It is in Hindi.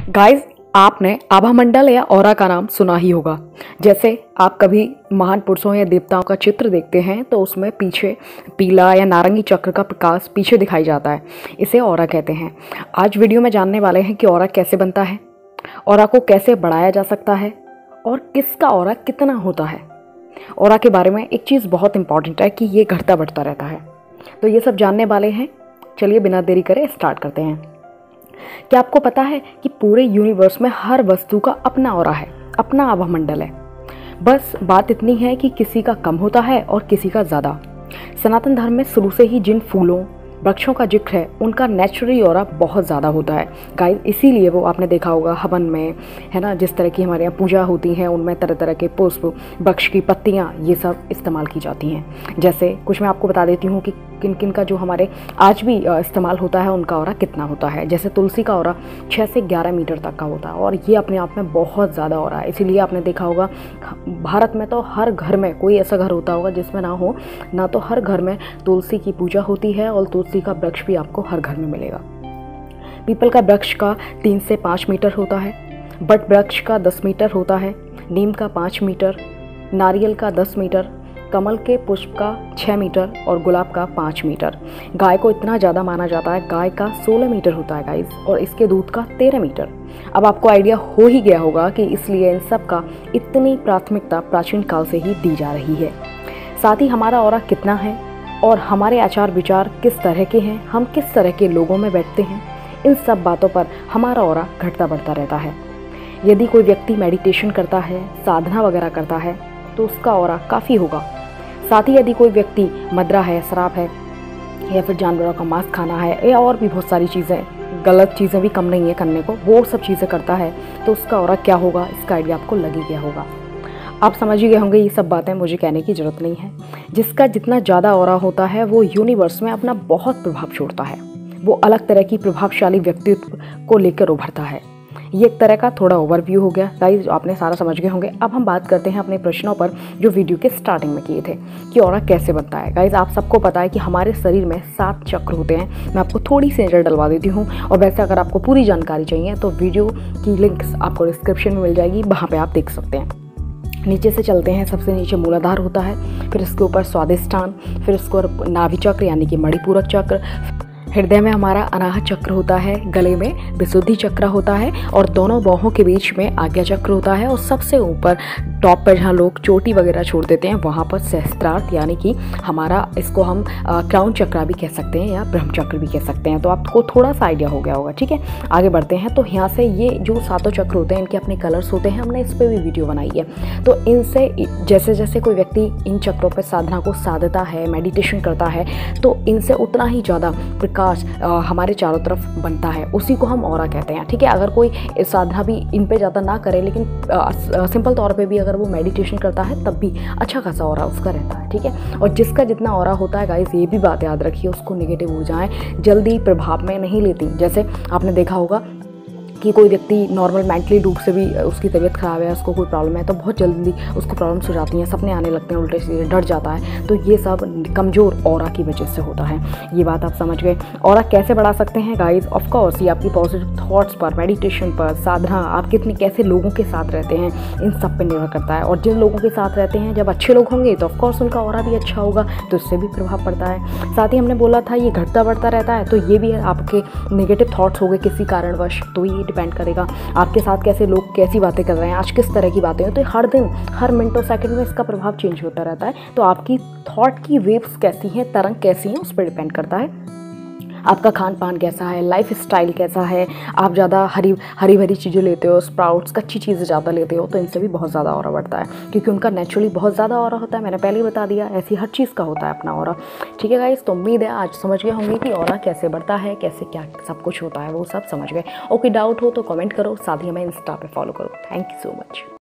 गाइस, आपने आभामंडल या ऑरा का नाम सुना ही होगा। जैसे आप कभी महान पुरुषों या देवताओं का चित्र देखते हैं तो उसमें पीछे पीला या नारंगी चक्र का प्रकाश पीछे दिखाई जाता है। इसे ऑरा कहते हैं। आज वीडियो में जानने वाले हैं कि ऑरा कैसे बनता है, ऑरा को कैसे बढ़ाया जा सकता है और किसका ऑरा कितना होता है। ऑरा के बारे में एक चीज़ बहुत इंपॉर्टेंट है कि ये घटता बढ़ता रहता है। तो ये सब जानने वाले हैं। चलिए बिना देरी करे स्टार्ट करते हैं। क्या आपको पता है कि पूरे यूनिवर्स में हर वस्तु का अपना ऑरा है, अपना आभामंडल है। बस बात इतनी है कि किसी का कम होता है और किसी का ज़्यादा। सनातन धर्म में शुरू से ही जिन फूलों वृक्षों का जिक्र है उनका नेचुरली ऑरा बहुत ज़्यादा होता है गाइस। इसीलिए वो आपने देखा होगा हवन में, है ना, जिस तरह की हमारे यहाँ पूजा होती है उनमें तरह तरह के पुष्प, वृक्ष की पत्तियाँ, ये सब इस्तेमाल की जाती हैं। जैसे कुछ मैं आपको बता देती हूँ कि किन किन का जो हमारे आज भी इस्तेमाल होता है उनका ऑरा कितना होता है। जैसे तुलसी का ऑरा 6 से 11 मीटर तक का होता है और ये अपने आप में बहुत ज़्यादा ऑरा है। इसीलिए आपने देखा होगा भारत में तो हर घर में कोई ऐसा घर होता होगा जिसमें ना तो हर घर में तुलसी की पूजा होती है और तुलसी का वृक्ष भी आपको हर घर में मिलेगा। पीपल का वृक्ष का 3 से 5 मीटर होता है, बट वृक्ष का 10 मीटर होता है, नीम का 5 मीटर, नारियल का 10 मीटर, कमल के पुष्प का 6 मीटर और गुलाब का 5 मीटर। गाय को इतना ज़्यादा माना जाता है, गाय का 16 मीटर होता है गाइस, और इसके दूध का 13 मीटर। अब आपको आइडिया हो ही गया होगा कि इसलिए इन सब का इतनी प्राथमिकता प्राचीन काल से ही दी जा रही है। साथ ही हमारा ऑरा कितना है और हमारे आचार विचार किस तरह के हैं, हम किस तरह के लोगों में बैठते हैं, इन सब बातों पर हमारा ऑरा घटता बढ़ता रहता है। यदि कोई व्यक्ति मेडिटेशन करता है, साधना वगैरह करता है तो उसका ऑरा काफ़ी होगा। साथ ही यदि कोई व्यक्ति मदरा है, शराब है या फिर जानवरों का मांस खाना है या और भी बहुत सारी चीज़ें, गलत चीज़ें भी कम नहीं है करने को, वो सब चीज़ें करता है तो उसका ऑरा क्या होगा, इसका आइडिया आपको लग ही गया होगा। आप समझ ही गए होंगे, ये सब बातें मुझे कहने की ज़रूरत नहीं है। जिसका जितना ज़्यादा ऑरा होता है वो यूनिवर्स में अपना बहुत प्रभाव छोड़ता है। वो अलग तरह की प्रभावशाली व्यक्तित्व को लेकर उभरता है। ये एक तरह का थोड़ा ओवरव्यू हो गया गाइस, आपने सारा समझ गए होंगे। अब हम बात करते हैं अपने प्रश्नों पर जो वीडियो के स्टार्टिंग में किए थे कि ऑरा कैसे बनता है। गाइस, आप सबको पता है कि हमारे शरीर में 7 चक्र होते हैं। मैं आपको थोड़ी सी नज़र डलवा देती हूँ और वैसे अगर आपको पूरी जानकारी चाहिए तो वीडियो की लिंक्स आपको डिस्क्रिप्शन में मिल जाएगी, वहाँ पर आप देख सकते हैं। नीचे से चलते हैं। सबसे नीचे मूलाधार होता है, फिर इसके ऊपर स्वादिष्ठान, फिर इसको नाभि चक्र यानी कि मणिपूरक चक्र, हृदय में हमारा अनाहत चक्र होता है, गले में विशुद्धि चक्र होता है और दोनों बाहों के बीच में आज्ञा चक्र होता है और सबसे ऊपर टॉप पर जहाँ लोग चोटी वगैरह छोड़ देते हैं वहाँ पर सहस्त्रार्थ यानी कि हमारा, इसको हम क्राउन चक्र भी कह सकते हैं या ब्रह्म चक्र भी कह सकते हैं। तो आपको थोड़ा सा आइडिया हो गया होगा। ठीक है, आगे बढ़ते हैं। तो यहाँ से ये जो 7 चक्र होते हैं इनके अपने कलर्स होते हैं, हमने इस पर भी वीडियो बनाई है। तो इनसे जैसे जैसे कोई व्यक्ति इन चक्रों पर साधना को साधता है, मेडिटेशन करता है, तो इनसे उतना ही ज़्यादा हमारे चारों तरफ बनता है, उसी को हम ऑरा कहते हैं। ठीक है, अगर कोई साधना भी इन पे ज़्यादा ना करे लेकिन सिंपल तौर पे भी अगर वो मेडिटेशन करता है तब भी अच्छा खासा ऑरा उसका रहता है। ठीक है, और जिसका जितना ऑरा होता है गाइस, ये भी बात याद रखिए, उसको नेगेटिव ऊर्जाएं जल्दी प्रभाव में नहीं लेती। जैसे आपने देखा होगा कि कोई व्यक्ति नॉर्मल मेंटली रूप से भी उसकी तबीयत ख़राब है, उसको कोई प्रॉब्लम है तो बहुत जल्दी उसको प्रॉब्लम्स हो जाती हैं, सपने आने लगते हैं, उल्टे सीधे डर जाता है। तो ये सब कमज़ोर ऑरा की वजह से होता है। ये बात आप समझ गए। ऑरा कैसे बढ़ा सकते हैं गाइस? ऑफ कोर्स ये आपकी पॉजिटिव थॉट्स पर, मेडिटेशन पर, साधना, आप कितने कैसे लोगों के साथ रहते हैं, इन सब पर निर्भर करता है। और जिन लोगों के साथ रहते हैं, जब अच्छे लोग होंगे तो ऑफकोर्स उनका ऑरा भी अच्छा होगा, तो इससे भी प्रभाव पड़ता है। साथ ही हमने बोला था ये घटता बढ़ता रहता है, तो ये भी आपके नेगेटिव थॉट्स हो गए किसी कारणवश, तो ये डिपेंड करेगा आपके साथ कैसे लोग कैसी बातें कर रहे हैं, आज किस तरह की बातें हैं। तो हर दिन, हर मिनटों सेकंड में इसका प्रभाव चेंज होता रहता है। तो आपकी थॉट की वेव्स कैसी हैं, तरंग कैसी हैं, उस पर डिपेंड करता है। आपका खान पान कैसा है, लाइफ स्टाइल कैसा है, आप ज़्यादा हरी भरी चीज़ें लेते हो, स्प्राउट्स, कच्ची चीज़ें ज़्यादा लेते हो, तो इनसे भी बहुत ज़्यादा ऑरा बढ़ता है, क्योंकि उनका नेचुरली बहुत ज़्यादा ऑरा होता है। मैंने पहले ही बता दिया, ऐसी हर चीज़ का होता है अपना ऑरा। ठीक है गाइस, तो उम्मीद है आज समझ गए होंगे कि ऑरा कैसे बढ़ता है, कैसे क्या सब कुछ होता है, वो सब समझ गए। ओके, डाउट हो तो कमेंट करो, साथ ही हमें इंस्टा पे फॉलो करो। Thank you so much.